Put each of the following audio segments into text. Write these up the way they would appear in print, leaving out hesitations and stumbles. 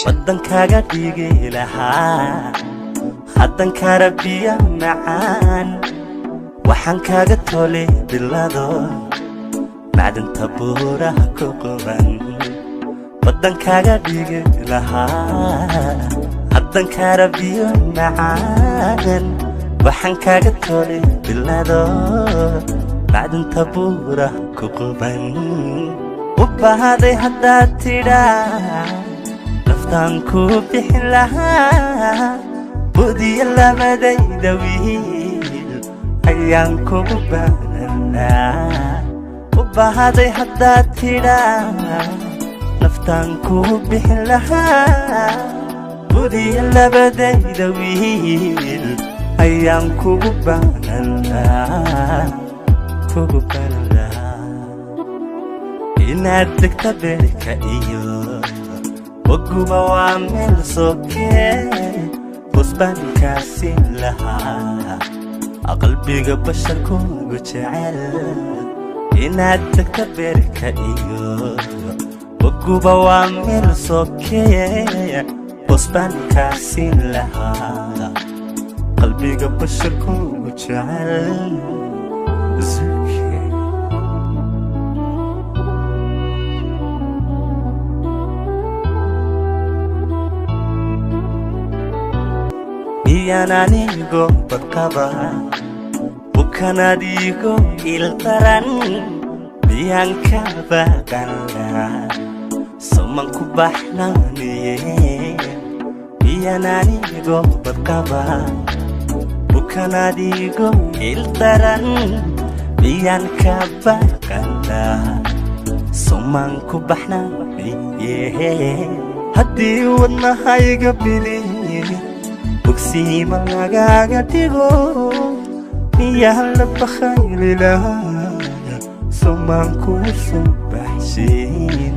Production. waddankaaga dhigi lahaa haddan karabiya macaan waxaan kaaga tole bilado macdanta buuraha ku quban waddankaaga dhigi lahaa haddan karabiya macaan waxaan kaaga tole bilado macdanta buuraha ku quban u bahaday haddaad tidhaa naftaan ku bixin lahaa budiya labadayda wiil ayaan kugu baahnaa u bahaday haddaad tidhaa naftaan ku bixin lahaa budiya labadayda wiil ayaan kugu baahnaa kugu baahnaa inaad degta beerka iyo waguba waa meel sokee busbaankaasi lahaa qalbiga basharkuugu jecel inaad degta beerka iyo waguba waa meel sokee busbaankaasi lahaa qalbiga basharkuugu jecel miyaananigo badqaba bukanadigo ildaran miyaan ka baqanaa soman ku baxnaaniye miyaananigo badqaba bukanadigo ildaran miyaan ka baqanaa soman ku baxnaaniye haddii wadnahayga biliye bogsiima lagaaga dhigo miyaan la bakhayli lahaa somaan kuu soo baxshin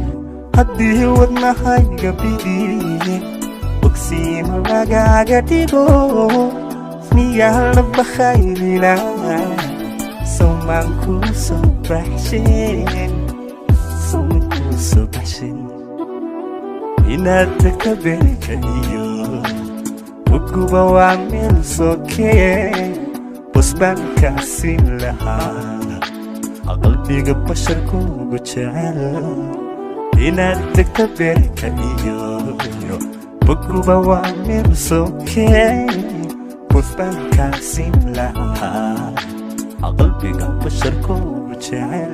haddii wadnahayga bidiye bogsiima lagaaga dhigo miyaan la bakhayli lahaa somaan kuu soo baxshin somaan kuu soo baxshin inaad degta beerka iyo waguba waa meel sokee busbaankaasi lahaa qalbiga basharkuugu jecel inaad degta beerka iyo waguba waa meel sokee busbaankaasi lahaa qalbiga basharkuugu jecel